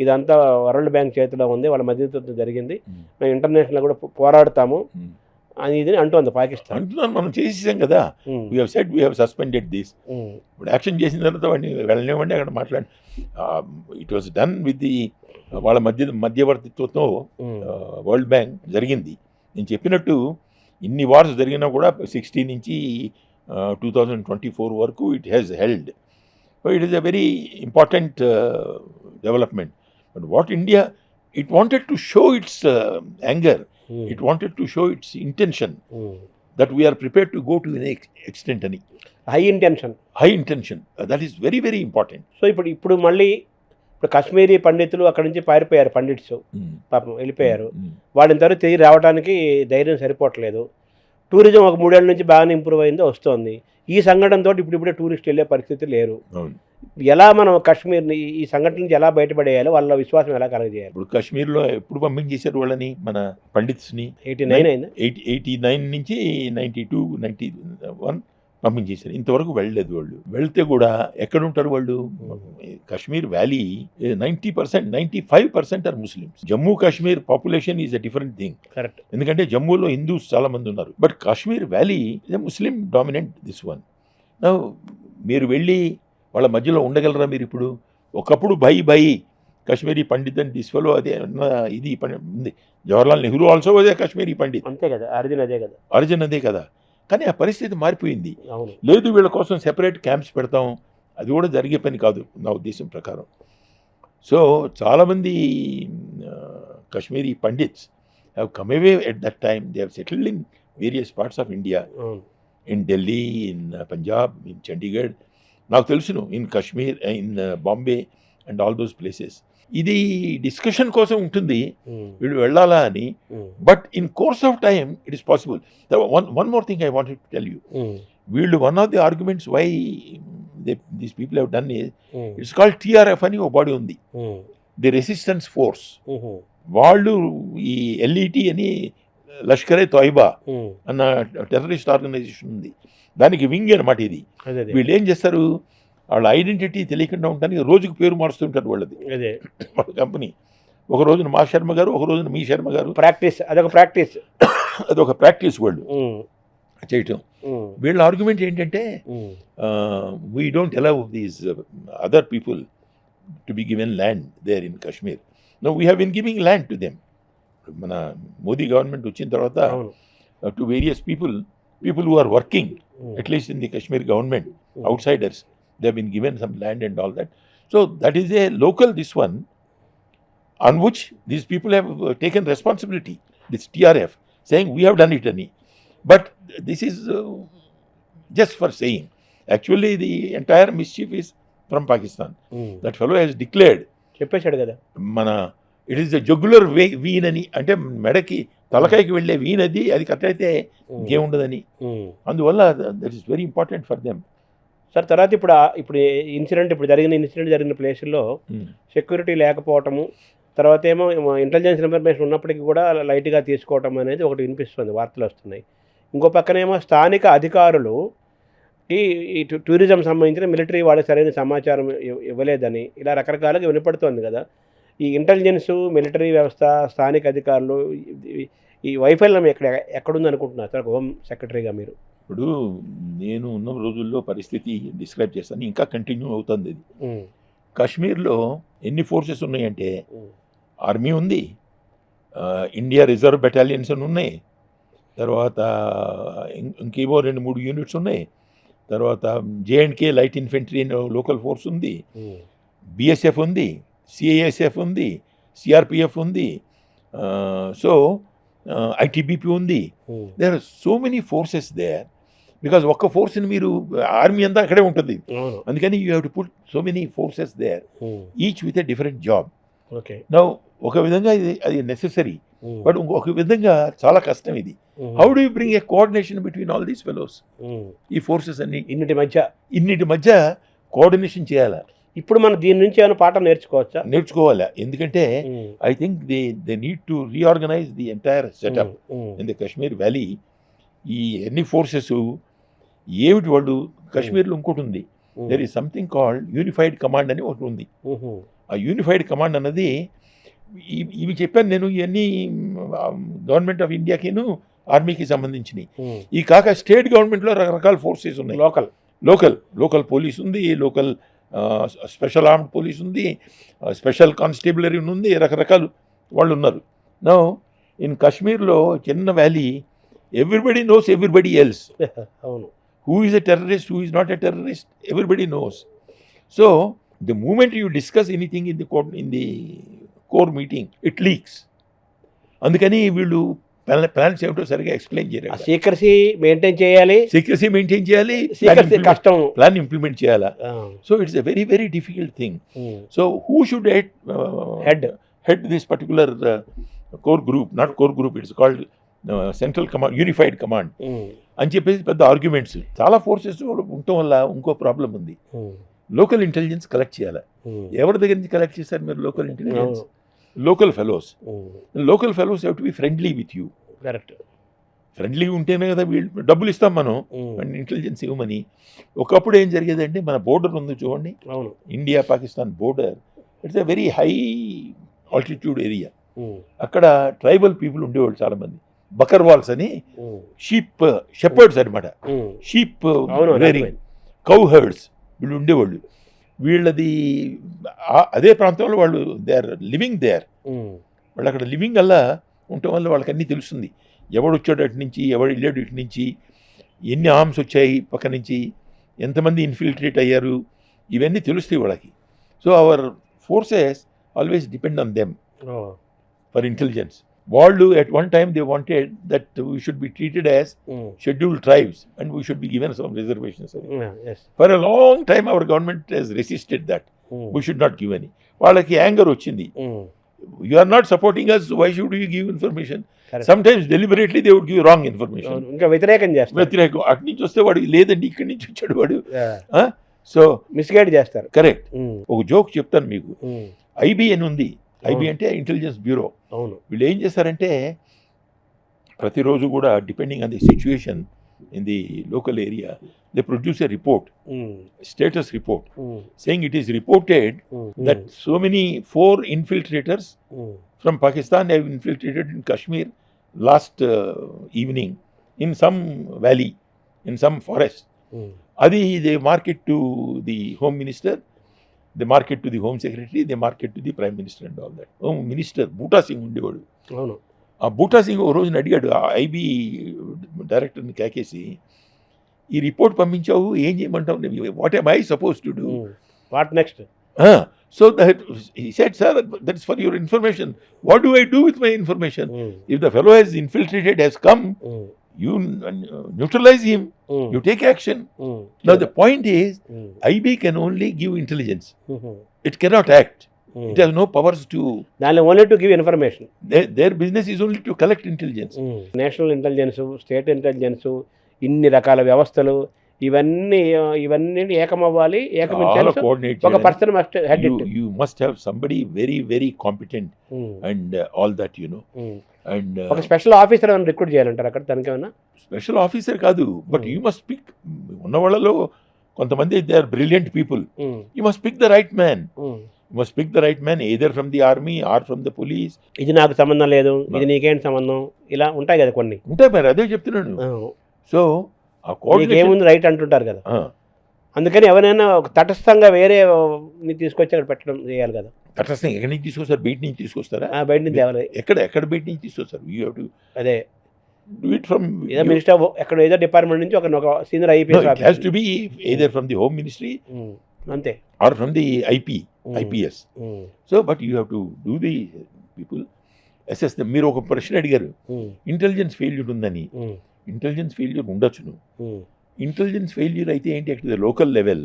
ఇదంతా వరల్డ్ బ్యాంక్ చేతిలో ఉంది, వాళ్ళ మధ్యవర్తిత్వం జరిగింది, మేము ఇంటర్నేషనల్ కూడా పోరాడతాము అని ఇది అంటోంది పాకిస్తాన్. అంటున్నాను, మనం చేసేసాం కదా, we have said we have suspended this. ఇప్పుడు యాక్షన్ చేసిన తర్వాత వాడిని వెళ్ళనివ్వండి, అక్కడ మాట్లాడి. It was done with the వాళ్ళ మధ్యవర్తిత్వంతో వరల్డ్ బ్యాంక్ జరిగింది. నేను చెప్పినట్టు ఇన్ని వార్స్ జరిగినా కూడా 60 నుంచి 2024 వరకు it has held. So it is a very important development. But what India, it wanted to show it's anger. It wanted to show its intention that we are prepared to go to the next extent. Ani high intention, that is very very important. So ఇప్పుడు మళ్ళీ కాశ్మీరీ పండితులు అక్కడి నుంచి పారిపోయారు, పండిట్స్ పాపం వెళ్ళిపోయారు. వాళ్ళని తర్వాత తిరిగి రావడానికి ధైర్యం సరిపోవట్లేదు. టూరిజం ఒక 3 ఏళ్ళ నుంచి బాగానే ఇంప్రూవ్ అయిందో వస్తుంది. ఈ సంఘటనతో ఇప్పుడిప్పుడే టూరిస్ట్ వెళ్ళే పరిస్థితి లేరు. ఎలా మనం కాశ్మీర్ని ఈ సంఘటన నుంచి ఎలా బయటపడేయాలి, వాళ్ళ విశ్వాసం ఎలా కలగజేయాలి? ఇప్పుడు కాశ్మీర్లో ఎప్పుడు పంపించేశారు వాళ్ళని, మన పండిత్స్ని? 89 అయిందా? 89 నుంచి 92, 91 పంపించేశారు. ఇంతవరకు వెళ్ళలేదు వాళ్ళు. వెళ్తే కూడా ఎక్కడుంటారు వాళ్ళు? Kashmir valley 90%, 95% are Muslims. Jammu Kashmir population is a different thing. Correct. ఎందుకంటే జమ్మూలో హిందూస్ చాలా మంది ఉన్నారు. But Kashmir valley is Muslim dominant this one. మీరు వెళ్ళి వాళ్ళ మధ్యలో ఉండగలరా మీరు? ఇప్పుడు ఒకప్పుడు భై కాశ్మీరీ పండిత్ అని తీసుకోలో అదే ఇది ఉంది. జవహర్లాల్ నెహ్రూ ఆల్సో అదే కాశ్మీరీ పండిత్. అంతే కదా, అర్జున్ అదే కదా. కానీ ఆ పరిస్థితి మారిపోయింది. లేదు వీళ్ళ కోసం సెపరేట్ క్యాంప్స్ పెడతాం, అది కూడా జరిగే పని కాదు నా ఉద్దేశం ప్రకారం. సో చాలామంది Kashmiri pandits have come away at that time. They have settled in various parts of India, in Delhi, in Punjab, in Chandigarh. నాకు తెలుసును, in Kashmir, in Bombay and all those places. ఇది డిస్కషన్ కోసం ఉంటుంది వీళ్ళు వెళ్ళాలా అని. But in course of time it is possible. One more thing I wanted to tell you. వీళ్ళు one of the arguments why these people have done it's called TRF అని ఒక బాడీ ఉంది, ది రెసిస్టెన్స్ ఫోర్స్. వాళ్ళు ఈ LET అని లష్కరే తోయిబా అన్న టెర్రరిస్ట్ ఆర్గనైజేషన్ ఉంది, దానికి వింగ్ అనమాట ఇది. వీళ్ళు ఏం చేస్తారు, వాళ్ళ ఐడెంటిటీ తెలియకుండా ఉండడానికి రోజుకు పేరు మారుస్తుంటారు వాళ్ళది. వాళ్ళ కంపెనీ ఒక రోజున మా శర్మ గారు, ఒక రోజున మీ శర్మ గారు. అదొక ప్రాక్టీస్ వాళ్ళు చేయటం. వీళ్ళ ఆర్గ్యుమెంట్ ఏంటంటే we don't allow these other people to be given land there in Kashmir. No we have been giving land to them. మన మోదీ గవర్నమెంట్ వచ్చిన తర్వాత to various people who are working at least in the Kashmir government, outsiders, they have been given some land and all that. So that is a local this one. on which these people have taken responsibility, this TRF, saying we have done it, Ani. But this is just for saying. Actually, the entire mischief is from Pakistan. That fellow has declared, చెప్పేశాడు కదా. మన it is the jugular vein అని, అంటే మెడకి తలకాయకి వెళ్ళే వీన్ అది కట్ అయితే ఇంకేముండదని. అందువల్ల that is very important for them. Sir తర్వాత ఇప్పుడు ఇన్సిడెంట్ జరిగిన ప్లేసుల్లో సెక్యూరిటీ లేకపోవటము, తర్వాత ఏమో ఇంటెలిజెన్స్ ఇన్ఫర్మేషన్ ఉన్నప్పటికీ కూడా లైట్గా తీసుకోవటం అనేది ఒకటి వినిపిస్తుంది, వార్తలు వస్తున్నాయి. ఇంకో పక్కనేమో స్థానిక అధికారులు ఈ టూరిజం సంబంధించిన మిలిటరీ వాళ్ళకి సరైన సమాచారం ఇవ్వలేదని ఇలా రకరకాలుగా వినపడుతోంది కదా. ఈ ఇంటెలిజెన్సు, మిలిటరీ వ్యవస్థ, స్థానిక అధికారులు ఈ వైఫల్యం ఎక్కడుంది అనుకుంటున్నారు సార్ హోమ్ సెక్రటరీగా మీరు? ఇప్పుడు నేను ఉన్న రోజుల్లో పరిస్థితి డిస్క్రైబ్ చేస్తాను, ఇంకా కంటిన్యూ అవుతుంది ఇది. కాశ్మీర్లో ఎన్ని ఫోర్సెస్ ఉన్నాయంటే, ఆర్మీ ఉంది, ఇండియా రిజర్వ్ బెటాలియన్స్ అని ఉన్నాయి, తర్వాత ఇంకేమో 2-3 యూనిట్స్ ఉన్నాయి, తర్వాత J and K light infantry local force ఉంది, బిఎస్ఎఫ్ ఉంది, సిఐఎస్ఎఫ్ ఉంది, సిఆర్పిఎఫ్ ఉంది, సో ఐటీబీపీ ఉంది. There are so many forces there, because ఒక్క ఫోర్స్ని మీరు ఆర్మీ అంతా అక్కడే ఉంటుంది, అందుకని you have to put so many forces there, each with a different job. Okay, now ఒక విధంగా అది నెసెసరీ, బట్ ఇంకొక విధంగా చాలా కష్టం ఇది. How do you bring A coordination between all these fellows? ఈ ఫోర్సెస్ అన్ని ఇన్నిటి మధ్య కోఆర్డినేషన్ చేయాలా? ఇప్పుడు మనం దీని నుంచి ఏమైనా పాఠం నేర్చుకోవాలా, ఎందుకంటే I think they need to reorganise the entire setup in the Kashmir valley. ఈ ఎన్ని ఫోర్సెస్ ఏమిటి వాళ్ళు, కాశ్మీర్లో ఇంకోటి ఉంది, there is something called unified command అని ఒకటి ఉంది. ఆ యూనిఫైడ్ కమాండ్ అన్నది ఇవి చెప్పాను నేను, ఇవన్నీ గవర్నమెంట్ ఆఫ్ ఇండియాకిను ఆర్మీకి సంబంధించినవి. ఈ కాక స్టేట్ గవర్నమెంట్లో రకరకాల ఫోర్సెస్ ఉన్నాయి. లోకల్ పోలీస్ ఉంది, లోకల్ స్పెషల్ ఆర్మ్డ్ పోలీస్ ఉంది, స్పెషల్ కానిస్టేబులరీ ఉంది, రకరకాలు వాళ్ళు ఉన్నారు. నౌ ఇన్ కాశ్మీర్లో చిన్న valley, everybody knows everybody else. అవును, who is a terrorist, who is not a terrorist, everybody knows. So the moment you discuss anything in the core meeting, it leaks. అందుకని వీళ్ళు ప్లాన్స్ ఏమిటో సరిగా ఎక్స్ప్లెయిన్ చేయరు. సీక్రసీ మెయింటైన్ చేయాలి, కష్టం, ప్లాన్ ఇంప్లిమెంట్ చేయాలా. So it's a very very difficult thing. So who should head this particular core group, not core group, it's called central command, unified command అని చెప్పేసి పెద్ద ఆర్గ్యుమెంట్స్. చాలా ఫోర్సెస్ ఉండటం వల్ల ఇంకో ప్రాబ్లం ఉంది, లోకల్ ఇంటెలిజెన్స్ కలెక్ట్ చేయాలి. ఎవరి దగ్గర నుంచి కలెక్ట్ చేస్తారు మీరు local intelligence? Local fellows have to be friendly with you. Correct, friendly ఉంటేనే కదా వీళ్ళు డబ్బులు ఇస్తాం మనం ఇంటెలిజెన్స్ ఇవ్వమని. ఒకప్పుడు ఏం జరిగేదంటే, మన బోర్డర్ ఉంది చూడండి, India Pakistan border, it's a very high altitude area. అక్కడ ట్రైబల్ పీపుల్ ఉండేవాళ్ళు చాలా మంది, బకర్వాల్స్ అని, షెపర్డ్స్ అనమాట, షీప్ రేరింగ్, కౌ హర్డ్స్ వీళ్ళు ఉండేవాళ్ళు. వీళ్ళది అదే ప్రాంతంలో వాళ్ళు దే ఆర్ లివింగ్ దేర్. వాళ్ళు అక్కడ లివింగ్ అలా ఉండటం వల్ల వాళ్ళకి అన్నీ తెలుస్తుంది, ఎవడు వచ్చాడు అటు నుంచి, ఎవడు వెళ్ళాడు ఇటు నుంచి, ఎన్ని ఆర్మ్స్ వచ్చాయి పక్క నుంచి, ఎంతమంది ఇన్ఫిల్ట్రేట్ అయ్యారు, ఇవన్నీ తెలుస్తాయి వాళ్ళకి. So our forces always depend on them for intelligence. వాళ్ళు at one time they wanted that we should be treated as scheduled tribes and we should be given some reservations. Yes. For a long time our government has resisted that. We should not give any. వాళ్ళకి యాంగర్ వచ్చింది, you are not supporting us, why should we give information? Correct. Sometimes deliberately they would give wrong information. ఇంకా వ్యతిరేకం అటు నుంచి వస్తే వాడు లేదండి ఇక్కడి నుంచి వచ్చాడు వాడు, సో మిస్గైడ్ చేస్తారు. కరెక్ట్. ఒక జోక్ చెప్తాను మీకు. ఐబీ అని ఉంది, ఐబీ అంటే ఇంటెలిజెన్స్ బ్యూరో. వీళ్ళు ఏం చేస్తారంటే, ప్రతిరోజు కూడా depending on the situation in the local area, they produce a report, status report, saying it is reported that so many 4 infiltrators from Pakistan have infiltrated in Kashmir last evening in some valley, in some forest. Adi they market to the Home Minister, they market to the Home Secretary, they market to the Prime Minister and all that. Home Minister Bhuta Singh ఉండేవాడు. ఆ బూటా సింగ్ ఓ రోజున అడిగాడు ఐబీ డైరెక్టర్ని కేకేసి, ఈ రిపోర్ట్ పంపించావు, ఏం చేయమంటావు, what am I suppose to do? What next? So that he said, sir, that's for your information. What do I do with my information? If the fellow has infiltrated, has come, you neutralize him, you take action. Now the point is, IB can only give intelligence. It cannot act. It has no powers to. దానిలో only to give information. Their business is only to collect intelligence. National intelligence, state intelligence, ఇన్ని రకాల వ్యవస్థలు ఇవన్నీ ఏకమవ్వాలి. All coordinate. ఒక person must head it. You must have somebody very, very competent and all that, you know. And ఒక స్పెషల్ ఆఫీసర్ ఏమైనా రిక్రూట్ చేయాలంటారు అక్కడ దానికి ఏమైనా? స్పెషల్ ఆఫీసర్ కాదు, బట్ యూ మస్ట్ పిక్. ఉన్న వాళ్ళలో కొంతమంది they are brilliant people. You must pick the right man. You must pick the right man either from the army or from the police. ఇది నాకు సంబంధం లేదు, ఇది నీకేంటి సంబంధం, ఇలా ఉంటాయి కదా కొన్ని. ఉంటాయి మరి, అదే చెప్తున్నాను. సో ఆ కోఆర్డినేషన్ ఏముంది రైట్ అంటుంటారు కదా. అందుకని ఎవరైనా ఒక తటస్థంగా వేరే తీసుకొచ్చి అక్కడ పెట్టడం చేయాలి కదా. తటస్థంగా ఎక్కడి నుంచి తీసుకొస్తారు? బయట నుంచి తీసుకొస్తారా? బయట నుంచి తేవాలి. ఎక్కడ బయట నుంచి తీసుకొస్తారు? యూ హావ్ టు అదే do it from ఏదో మినిస్టర్ ఎక్కడ ఏదో డిపార్ట్మెంట్ నుంచి ఒక senior IPS. It has to be either from the home ministry అంతే, or from the IPS. So but you have to do the people assess them. మీరు ఒక ప్రశ్న అడిగారు, ఇంటెలిజెన్స్ ఫెయిల్యూర్ ఉందని. ఇంటెలిజెన్స్ ఫెయిల్యూర్ ఉండొచ్చును. ఇంటెలిజెన్స్ ఫెయిల్యూర్ అయితే ఏంటి, అట్ ద లోకల్ లెవెల్.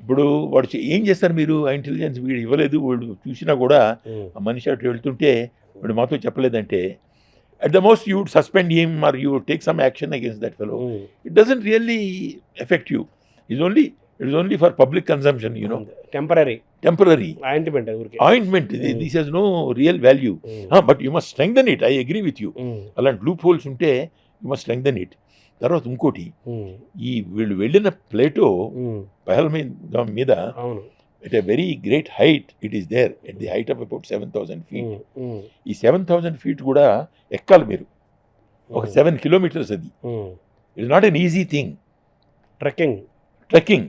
ఇప్పుడు వాడు ఏం చేస్తారు, మీరు ఆ ఇంటెలిజెన్స్ వీడు ఇవ్వలేదు, వాడు చూసినా కూడా ఆ మనిషి అటు వెళ్తుంటే వాడు మాతో చెప్పలేదంటే, at the most you would suspend him or you would take some action against that fellow. It doesn't really affect you. It is only for public consumption, you know. Temporary ointment. This has no real value. But you must strengthen it. I agree with you. అలాంటి లూప్ హోల్స్ ఉంటే you must strengthen it. తర్వాత ఇంకోటి, ఈ వీళ్ళు వెళ్ళిన ప్లేటో పహల్గాం మీద at a very great height, it is there at the height of about 7,000 feet. ఈ 7,000 feet కూడా ఎక్కాలి మీరు, ఒక 7 kilometers. అది it is not an easy thing. Trekking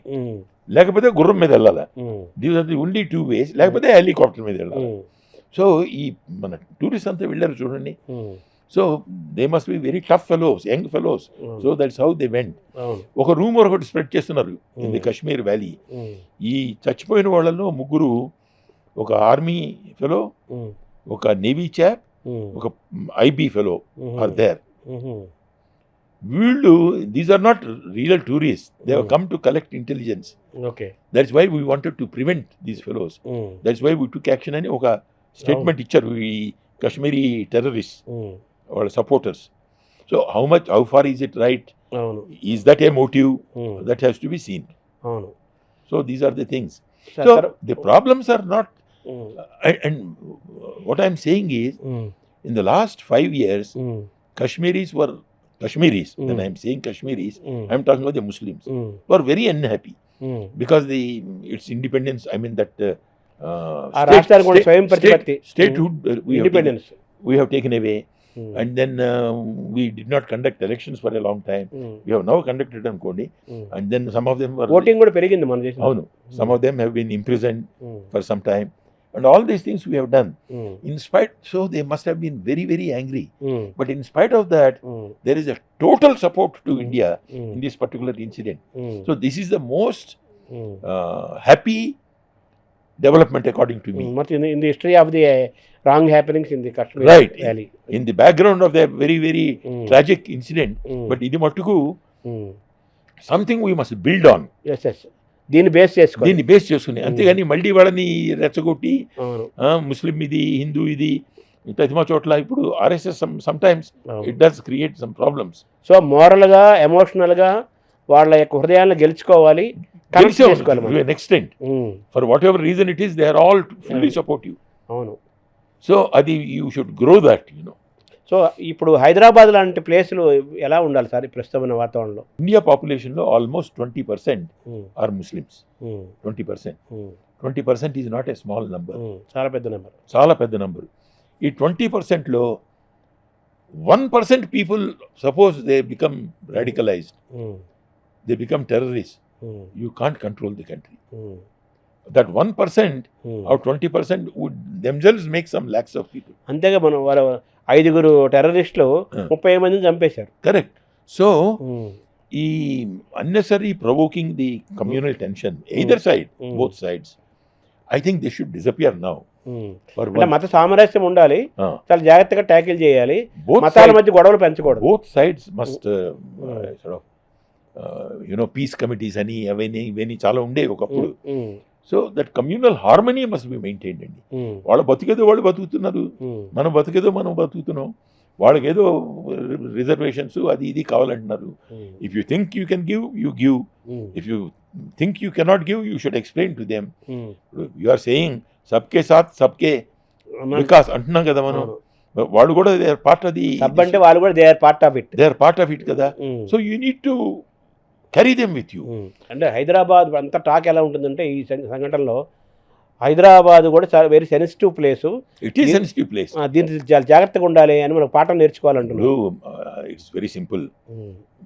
లేకపోతే గుర్రం మీద వెళ్ళాలా, these are the only 2 ways, లేకపోతే హెలికాప్టర్ మీద వెళ్ళాలి. సో ఈ మన టూరిస్ట్ అంతా వెళ్ళారు చూడండి. So they must be very tough fellows, young fellows. So that's how they went. ఒక రూమ్ ఒకటి స్ప్రెడ్ చేస్తున్నారు ఇన్ ది కాశ్మీర్ వ్యాలీ. ఈ చచ్చిపోయిన వాళ్ళలో 3 ఒక ఆర్మీ ఫెలో, ఒక నేవీ చాప్, ఒక ఐబీ ఫెలో ఆర్ దేర్. వీళ్ళు, these are not real tourist, they have come to collect intelligence. That's why we wanted to prevent these fellows. That's why we took action అని ఒక స్టేట్మెంట్ ఇచ్చారు ఈ కాశ్మీరీ టెర్రరిస్ట్ వాళ్ళ supporters. So how far is it right? Is that a motive? That has to be seen. So these are the things. So the problems are not. And what I'm saying is, in the last 5 years, Kashmiris, when I'm saying Kashmiris, I'm talking about the Muslims, were very unhappy because its independence, I mean that statehood we have taken away. And then we did not conduct elections for a long time. We have now conducted them, and then some of them were voting kuda perigindi mana desam. Avunu, some of them have been imprisoned for some time, and all these things we have done. In spite, so they must have been very, very angry. But in spite of that, there is a total support to India in this particular incident. So this is the most happy development according to me. But in the history of the wrong happenings in the Kashmir Valley, in the background of the very, very tragic incident, but idi mattuku something we must build on. Yes. దీన్ని బేస్ చేసుకుని అంతేగాని మళ్ళీ వాళ్ళని రెచ్చగొట్టి ముస్లిం ఇది, హిందూ ఇది, ప్రతిమా చోట్ల ఇప్పుడు RSS sometimes it does create some problems. So మోరల్గా, ఎమోషనల్గా వాళ్ళ యొక్క హృదయాలను గెలుచుకోవాలి, extent. For whatever reason it is, they are all fully supportive. అవును. సో అది you should grow that, you know. So ఇప్పుడు హైదరాబాద్ లాంటి ప్లేసులు ఎలా ఉండాలి సార్ ఈ ప్రస్తుతమైన వాతావరణంలో? ఇండియా పాపులేషన్లో almost 20% are Muslims. 20% is not a small number. చాలా పెద్ద నెంబర్. ఈ 20%లో 1% people suppose they become radicalised, they become terrorist, you can't control the country. That 1% or 20% would themselves make some lakhs of people. అంతేగా మనం వాళ్ళ 5 టెర్రరిస్టులు 30 మందిని చంపేశారు. కరెక్ట్. సో ఈ unnecessary provoking the communal tension, either side, both sides, I think they should disappear now. For అంటే మత సామరస్యం ఉండాలి, చాలా జాగ్రత్తగా ట్యాకిల్ చేయాలి, both మతాల sides, మధ్య గొడవలు పెంచకూడదు. both sides must sort of peace committees అని అవన్నీ చాలా ఉండేవి ఒకప్పుడు. So that communal harmony must be maintained అండి. వాళ్ళు బతికేదో వాళ్ళు బతుకుతున్నారు, మనం బతికేదో మనం బతుకుతున్నాం. వాళ్ళకేదో రిజర్వేషన్స్ అది ఇది కావాలంటున్నారు. If you think you can give, you give. If you think you cannot give, you should explain to them. You are saying సబ్కే సాత్ సబ్కే వికాస్ అంటున్నాం కదా మనం. వాళ్ళు కూడా they are part of the సబ్ అంటే వాళ్ళు కూడా they are part of it. They are part of it కదా. So you need to carry them with you. అంటే హైదరాబాద్ అంతా టాక్ ఎలా ఉంటుందంటే ఈ సంఘటనలో హైదరాబాద్ కూడా చాలా very sensitive place. It is sensitive place. దీనికి చాలా జాగ్రత్తగా ఉండాలి అని మనకు పాఠం నేర్చుకోవాలంటున్నారు. It's very simple.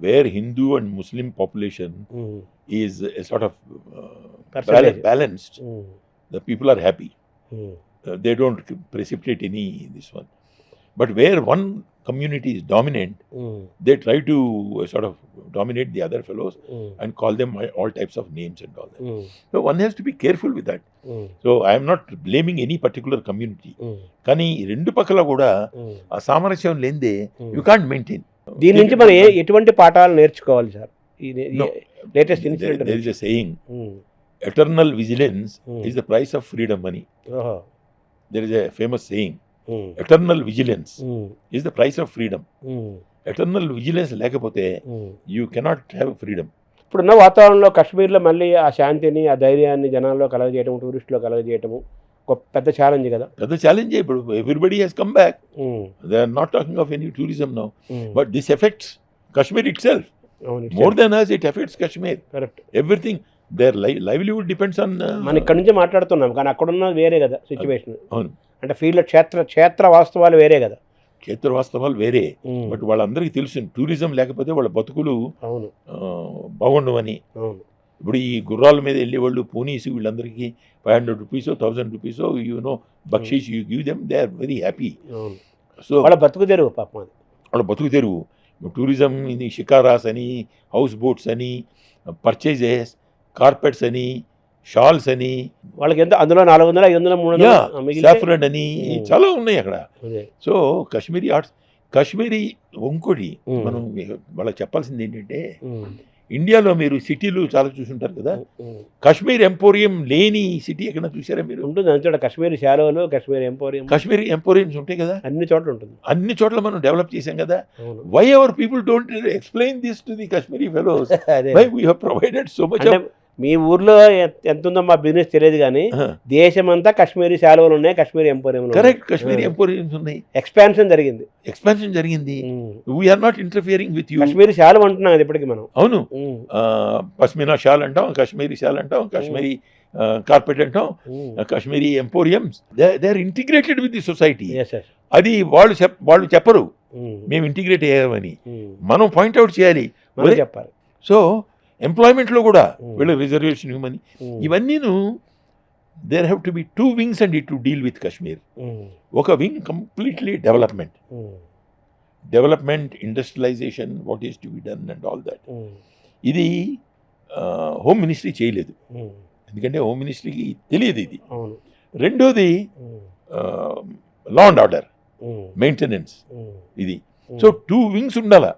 Where Hindu and Muslim population is a sort of balanced, the people are happy. They don't precipitate any this one. But where one community is dominant, they try to sort of dominate the other fellows and call them all types of names and all that. So one has to be careful with that. So I am not blaming any particular community. కానీ రెండు పక్కల కూడా ఆ సామరస్యం లేనిదే you can't maintain. దీని నుంచి మనం ఎటువంటి పాఠాలు నేర్చుకోవాలి సార్? ఈ latest incident there is a saying, eternal vigilance is the price of freedom money. There is a famous saying, eternal vigilance is the price of freedom. Eternal vigilance లేకపోతే you cannot have freedom. ఇప్పుడున్న వాతావరణంలో కాశ్మీర్లో మళ్ళీ ఆ శాంతిని, ఆ ధైర్యాన్ని జనాల్లో కలగజేయటం, టూరిస్టులో కలగజేయటము ఒక పెద్ద ఛాలెంజ్ కదా. పెద్ద ఛాలెంజ్. ఇప్పుడు everybody he's come back. They are not talking of any tourism now, but this effects Kashmir itself more than us. It effects Kashmir. Correct. Everything. Their livelihood depends on. మనం ఇక్కడ నుంచి మాట్లాడుతున్నాం కానీ అక్కడ ఉన్నది వేరే కదా సిచ్యువేషన్. అవును. అంటే ఫీల్డ్ క్షేత్ర వాస్తవాలు వేరే కదా. క్షేత్ర వాస్తవాలు వేరే. బట్ వాళ్ళందరికీ తెలుసు టూరిజం లేకపోతే వాళ్ళ బతుకులు బాగుండవని. ఇప్పుడు ఈ గుర్రాల మీద వెళ్ళే వాళ్ళు పోనీస్ వీళ్ళందరికీ 500 రూపీస్ 1000 రూపీస్ బక్షీష్ you give them, they are very happy. So వాళ్ళ బతుకు తెరువు పాపం, అది వాళ్ళ బతుకు తెరువు. టూరిజం ఇది షికారాస్ అని, హౌస్ బోట్స్ అని, పర్చేజెస్, కార్పెట్స్ అని, షాల్స్ అని, వాళ్ళకి ఎంత అందులో 400 500 300 సాఫ్రన్ అని చాలా ఉన్నాయి అక్కడ. సో కాశ్మీరీ ఆర్ట్స్, కాశ్మీరీ ఇంకోటి మనం వాళ్ళకి చెప్పాల్సింది ఏంటంటే, ఇండియాలో మీరు సిటీలు చాలా చూసుంటారు కదా, కాశ్మీర్ ఎంపోరియం లేని సిటీ ఎక్కడ చూసారా మీరు? ఉంటుంది అంతే. కాశ్మీరీ శాలువలు, కాశ్మీరీ ఎంపోరియంస్ ఉంటాయి కదా, అన్ని చోట్ల ఉంటుంది. అన్ని చోట్ల మనం డెవలప్ చేసాం కదా. Why our people don't explain this to the Kashmiri fellows? Why we have provided so much. మీ ఊర్లో ఎంత ఉందో మా బిజినెస్ తెలియదు కానీ దేశమంతా కాశ్మీరీ శాలువలు ఉన్నాయి, Kashmiri emporium. Correct. Kashmiri emporiums ఉన్నాయి. ఎక్స్పాన్షన్ జరిగింది. We're not interfering with you. Kashmiri శాలు అంటున్నాం అది ఇప్పటికి మనం. అవును. పష్మినా షాల్ అంటాం, కాశ్మీరీ షాల్ అంటాం, కాశ్మీరీ కార్పెట్ అంటాం, Kashmiri emporiums. They are integrated with the society. అది వాళ్ళు చెప్పరు మేము ఇంటిగ్రేట్ అయ్యామని. మనం పాయింట్అవుట్ చేయాలి, చెప్పాలి. సో ఎంప్లాయ్మెంట్లో కూడా వీళ్ళకి రిజర్వేషన్ ఇవ్వమని. ఇవన్నీను there have to be 2 wings and to deal with Kashmir. ఒక wing completely development, industrialisation, what is to be done and all that. ఇది హోమ్ మినిస్ట్రీ చేయలేదు, ఎందుకంటే హోమ్ మినిస్ట్రీకి తెలియదు ఇది. రెండోది లా అండ్ ఆర్డర్, మెయింటెనెన్స్ ఇది. సో 2 wings ఉండాలా.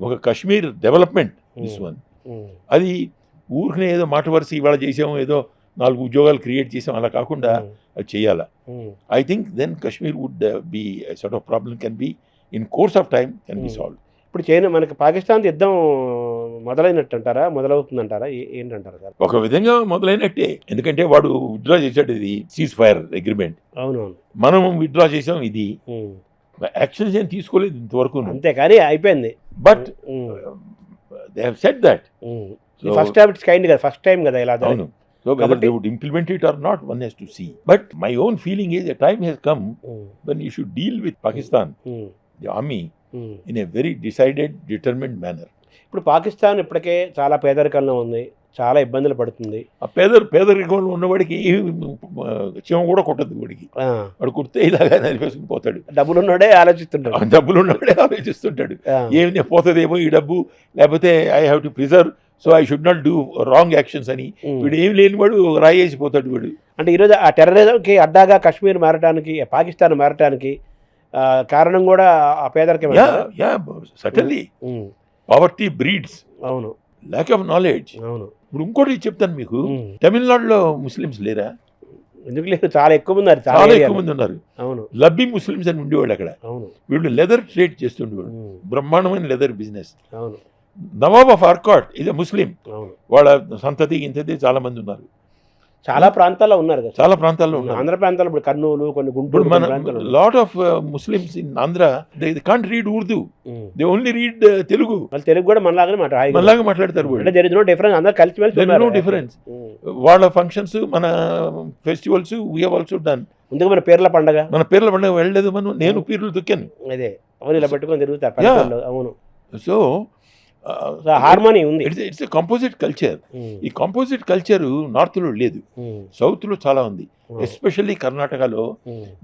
ఒక కాశ్మీర్ డెవలప్మెంట్, దిస్ వన్. అది ఊరికనే ఏదో మాట వరుస ఇవాళ చేసాము, ఏదో 4 ఉద్యోగాలు క్రియేట్ చేసాం అలా కాకుండా అది చేయాలా. I think then Kashmir would be sort of problem can be in course of time can be solve. ఇప్పుడు మనకి పాకిస్తాన్ యుద్ధం మొదలైనట్టు మొదలవుతుందంటారా, ఏంటంటారా సార్? ఒక విధంగా మొదలైనట్టే, ఎందుకంటే వాడు విత్డ్రా చేశాడు ఇది సీజ్ ఫైర్ అగ్రిమెంట్. అవునవును. మనం విత్డ్రా చేసాం, ఇది యాక్షన్స్ ఏం తీసుకోలేదు ఇంతవరకు. అంతే కానీ అయిపోయింది. But they have said that. First time it's kind కదా, ఫస్ట్ టైం కదా ఇలా. అవును. So whether they would implement it or not, one has to see. But my own feeling is a time has come when you should deal with Pakistan, the army, in a very decided, determined manner. ఇప్పుడు పాకిస్తాన్ ఇప్పటికే చాలా పేదరికంలో ఉంది, చాలా ఇబ్బందులు పడుతుంది. ఆ పేదరికంలో ఉన్నవాడికి చీమ కూడా కొట్టదు. వాడు కుడితే ఇలాగా నలిపేసుకుని పోతాడు. డబ్బులున్నాడే ఆలోచిస్తుంటాడు. ఏమి పోతుందేమో ఈ డబ్బు, లేకపోతే I have to preserve so I should not do wrong actions అని వీడు ఏం లేనివాడు రాయి వేసిపోతాడు వీడు. అంటే ఈరోజు ఆ టెర్రరిజంకి అడ్డాగా కాశ్మీర్ మారటానికి, పాకిస్తాన్ మారటానికి కారణం కూడా ఆ పేదరికం. యా సటన్లీ పావర్టీ బ్రీడ్స్, అవును, ల్యాక్ ఆఫ్ నాలెడ్జ్. అవును. ఇప్పుడు ఇంకోటి చెప్తాను మీకు, తమిళనాడులో ముస్లిమ్స్ లేరా? ఎందుకు లేదు, చాలా ఎక్కువ మంది ఉన్నారు, చాలా ఎక్కువ మంది ఉన్నారు. అవును, లబ్బీ ముస్లిమ్స్ అని ఉండేవాళ్ళు అక్కడ. అవును, వీళ్ళు లెదర్ ట్రేడ్ చేస్తుండేవాడు, బ్రహ్మాండమైన లెదర్ బిజినెస్. అవును, నవాబ్ ఆఫ్ ఆర్కాట్ ఇది ముస్లిం, అవును. వాళ్ళ సంతతి ఇంతది చాలా మంది ఉన్నారు, చాలా ప్రాంతాల్లో ఉన్నారు కదా, చాలా ప్రాంతాల్లో ఉన్నారు. ఆంధ్ర ప్రాంతాల్లో ఇప్పుడు కర్నూలు, కొన్ని ఇప్పుడు గుంటూరు మన ప్రాంతాలు. Lot of Muslims in Andhra they can't read Urdu, they only read Telugu. వాళ్ళు తెలుగు కూడా మనలాగానే మనలాగా మాట్లాడతారు. అంటే there is no difference, అందరూ కలిసి నో డిఫరెన్స్. వాళ్ళ ఫంక్షన్స్, మన festivals we have also done. ముందుగా మన పేర్ల పండగ, మన పేర్ల పండుగ వెళ్ళలేదు మనం, నేను పీర్లు తొక్కాను. అదే అవును, ఇలా పెట్టుకొని తిరుగుతారు పల్లెటూరులో. అవును, సో హార్మోనీ ఉంది. It's a composite culture. ఈ కంపోజిట్ కల్చర్ నార్త్లో లేదు, సౌత్లో చాలా ఉంది. ఎస్పెషల్లీ కర్ణాటకలో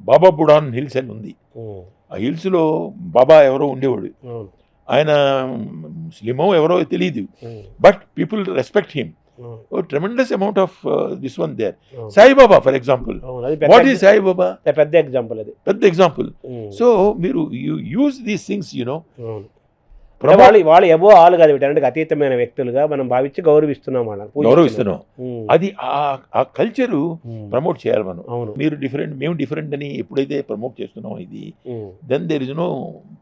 బాబా బుడాన్ హిల్స్ అని ఉంది. ఆ హిల్స్లో బాబా ఎవరో ఉండేవాడు, ఆయన ముస్లిమో ఎవరో తెలియదు, but people respect him. Tremendous amount of this one there. Saibaba for example, what is Saibaba? పెద్ద ఎగ్జాంపుల్, అది పెద్ద ఎగ్జాంపుల్. సో మీరు యూజ్ దీస్ థింగ్స్ యునో. వాళ్ళు ఎవో ఆలు కాదు, వీటన్నిటికి అతీతమైన వ్యక్తులుగా మనం భావించి గౌరవిస్తున్నాం, గౌరవిస్తున్నాం. అది ఆ కల్చరు ప్రమోట్ చేయాలి మనం. అవును, మీరు డిఫరెంట్, మేము డిఫరెంట్ అని ఎప్పుడైతే ప్రమోట్ చేస్తున్నాం ఇది, then there is no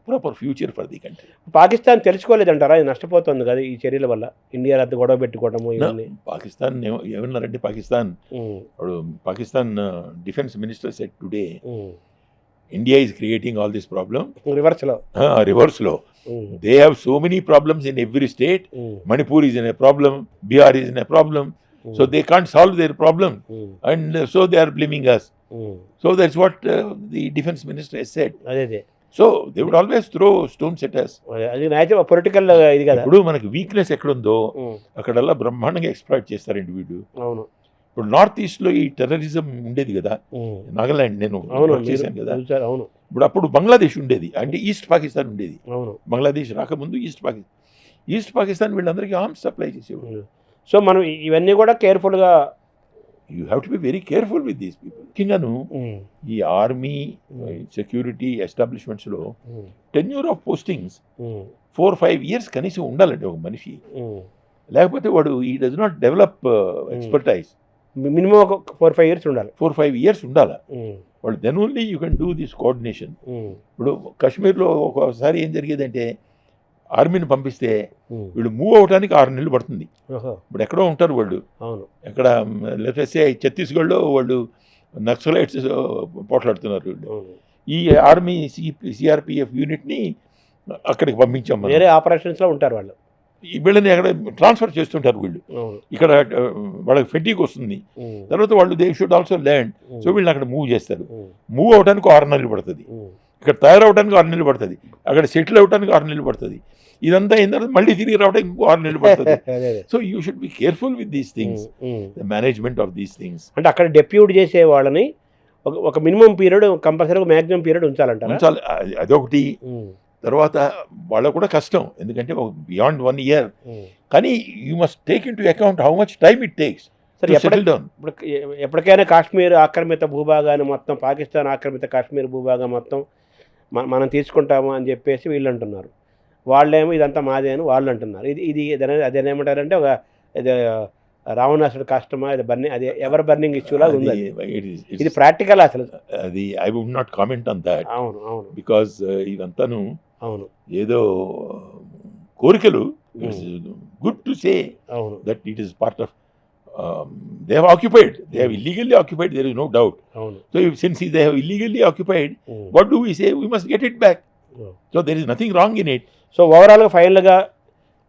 proper future for the country. Pakistan తెలుసుకోలేదంటారా, ఇది నష్టపోతుంది కదా ఈ చర్యల వల్ల, ఇండియా రద్దు గొడవ పెట్టుకోవడము ఇవన్నీ? పాకిస్తాన్ ఏమన్నారంటే, Pakistan defence minister said today, India is creating all this problem. Reverse law. They have so many problems in every state. Manipur is in a problem. Bihar is in a problem. So they can't solve their problem. And so they are blaming us. So that's what the defense minister has said. So they would always throw stones at us. Political ఇది కదా. ఇప్పుడు మనకి వీక్నెస్ ఎక్కడుందో అక్కడల్లా బ్రహ్మాండంగా ఎక్స్ప్లాయిట్ చేస్తారండి వీడు. అవును, ఇప్పుడు నార్త్ ఈస్ట్లో ఈ టెర్రరిజం ఉండేది కదా, నాగాలాండ్ నేను చేశాను కదా. అవును, ఇప్పుడు అప్పుడు బంగ్లాదేశ్ ఉండేది, అంటే ఈస్ట్ పాకిస్తాన్ ఉండేది. అవును, బంగ్లాదేశ్ రాకముందు ఈస్ట్ పాకిస్తాన్ వీళ్ళందరికీ ఆర్మ్స్ సప్లై చేసేవాడు. సో మనం ఇవన్నీ కూడా కేర్ఫుల్గా, you have to be very careful with these people. ముఖ్యంగాను ఈ ఆర్మీ సెక్యూరిటీ ఎస్టాబ్లిష్మెంట్స్లో టెన్యూర్ ఆఫ్ పోస్టింగ్స్ 4-5 years కనీసం ఉండాలండి ఒక మనిషి, లేకపోతే వాడు ఈ does not develop expertise. Minimum ఒక 4-5 years ఉండాలి. 4-5 years ఉండాలి వాళ్ళు, then only you can do this coordination. ఇప్పుడు కాశ్మీర్లో ఒకసారి ఏం జరిగేదంటే, ఆర్మీని పంపిస్తే వీళ్ళు మూవ్ అవడానికి 6 నెలలు పడుతుంది. ఇప్పుడు ఎక్కడో ఉంటారు వాళ్ళు, ఎక్కడ లేకపోతే ఛత్తీస్గఢ్లో వాళ్ళు నక్సలైట్స్ పోట్లాడుతున్నారు వీళ్ళు. ఈ ఆర్మీ సిఆర్పిఎఫ్ యూనిట్ని అక్కడికి పంపించాం, వేరే ఆపరేషన్స్లో ఉంటారు వాళ్ళు. వీళ్ళని అక్కడ ట్రాన్స్ఫర్ చేస్తుంటారు వీళ్ళు, ఇక్కడ వాళ్ళకి ఫెటీక్ వస్తుంది, తర్వాత వాళ్ళు they should also land. So వీళ్ళని అక్కడ మూవ్ చేస్తారు. మూవ్ అవడానికి 6 నెలలు పడుతుంది, ఇక్కడ తయారవడానికి 6 నెలలు పడుతుంది, అక్కడ సెటిల్ అవడానికి 6 నెలలు పడుతుంది. ఇదంతా అయిన తర్వాత మళ్ళీ తిరిగి రావడానికి ఇంకో 6 నెలలు పడుతుంది. So you should be careful with these things, the management of these things. అంటే అక్కడ డెప్యూట్ చేసే వాళ్ళని ఒక మినిమం పీరియడ్, కంపల్సరీ ఒక మ్యాక్సిమం పీరియడ్ ఉంచాలి. అదొకటి. తర్వాత వాళ్ళకు కూడా కష్టం, ఎందుకంటే బియాండ్ 1 year. కానీ you must take in to account how much time it takes to settle down. ఎప్పటికైనా కాశ్మీర్ ఆక్రమిత భూభాగాన్ని మొత్తం, పాకిస్తాన్ ఆక్రమిత కాశ్మీర్ భూభాగం మొత్తం మనం తీసుకుంటాము అని చెప్పేసి వీళ్ళు అంటున్నారు. వాళ్ళేమో ఇదంతా మాదే అని వాళ్ళు అంటున్నారు. ఇది అదేనేమంటారంటే ఒక రావణాసుడు కష్టమా, అది ఎవర్ బర్నింగ్ ఇష్యూలా ఉంది. ఇది ప్రాక్టికల్ అసలు. అది I would not comment on that. అవును, అవును, బికాజ్ ఇదంతాను అవును ఏదో కోరికలు. Good to say that it is part of they have occupied, they have illegally occupied, there is no doubt. So since they have illegally occupied, what do we say? We must get it back. So there is nothing wrong in it. So ఓవరాల్గా ఫైనల్గా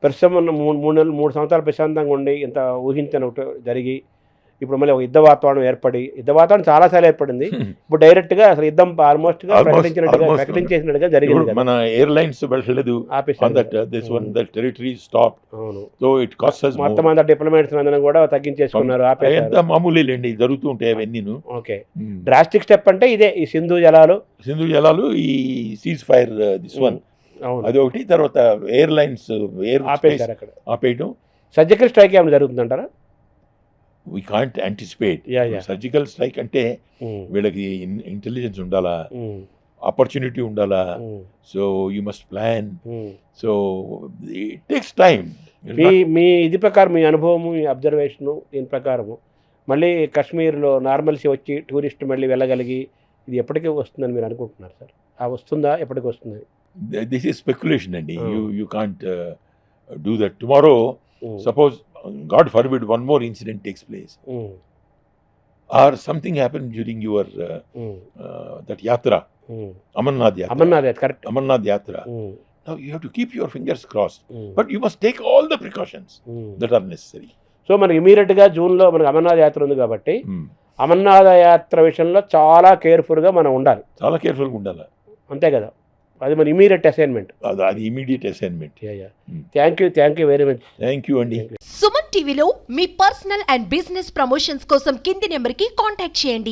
ప్రస్తుతం 3 సంవత్సరాలు ప్రశాంతంగా ఉండి ఇంత ఊహించని ఒకటి జరిగి, ఇప్పుడు మళ్ళీ ఒక యుద్ధ వాతావరణం ఏర్పడి, యుద్ధ వాతావరణం చాలాసార్లు ఏర్పడింది, ఇప్పుడు డైరెక్ట్గా అసలు యుద్ధం ఆల్మోస్ట్గా ప్రకటించేసినట్టుగా జరిగింది. మన ఎయిర్లైన్స్ వెళ్ళలేదు, మొత్తం అంతా డిప్లొమాట్స్ అందరం కూడా తగ్గించేసుకున్నారు, ఆపేసారు. మామూలు లేండి, జరుగుతూ ఉంటాయి అవన్నీ. ఓకే, డ్రాస్టిక్ స్టెప్ అంటే ఇదే, ఈ సింధు జలాలు, ఈ సీజ్ ఫైర్ దిస్ వన్, అదొకటి. తర్వాత ఎయిర్లైన్స్ ఆపేయడం. సర్జికల్ స్ట్రైక్ ఏమైనా జరుగుతుందంటారా? We can't anticipate. Yeah, yeah. Surgical strike అంటే వీళ్ళకి ఇంటెలిజెన్స్ ఉండాలా, ఆపర్చునిటీ ఉండాలా, so you must plan, so it takes time. మీ ఇది ప్రకారం, మీ అనుభవము, మీ అబ్జర్వేషను దీని ప్రకారము మళ్ళీ కాశ్మీర్లో నార్మల్సీ వచ్చి టూరిస్ట్ మళ్ళీ వెళ్ళగలిగి ఇది ఎప్పటికీ వస్తుందని మీరు అనుకుంటున్నారు సార్? వస్తుందా, ఎప్పటికి వస్తుంది? దిస్ ఈస్ స్పెక్యులేషన్ అండి. You can't do that. Tomorrow suppose God forbid one more incident takes place or something happen during your that యాత్ర, అమర్నాథ్ యాత్ర. అమర్నాథ్ కరెక్ట్. అమర్నాథ్ యాత్ర. Now you have to keep your fingers crossed, but you must take all the precautions that are necessary. So మనకి ఇమీడియట్గా జూన్లో మనకి అమర్నాథ్ యాత్ర ఉంది కాబట్టి అమర్నాథ్ యాత్ర విషయంలో చాలా కేర్ఫుల్గా మనం ఉండాలి. చాలా కేర్ఫుల్గా ఉండాలి, అంతే కదా? అది మన ఇమీడియట్ అసైన్మెంట్. అది immediate assignment. Thank you very much. Thank you అండి. సుమన్ టీవీలో మీ పర్సనల్ అండ్ బిజినెస్ ప్రమోషన్స్ కోసం కింది నెంబర్కి కాంటాక్ట్ చేయండి.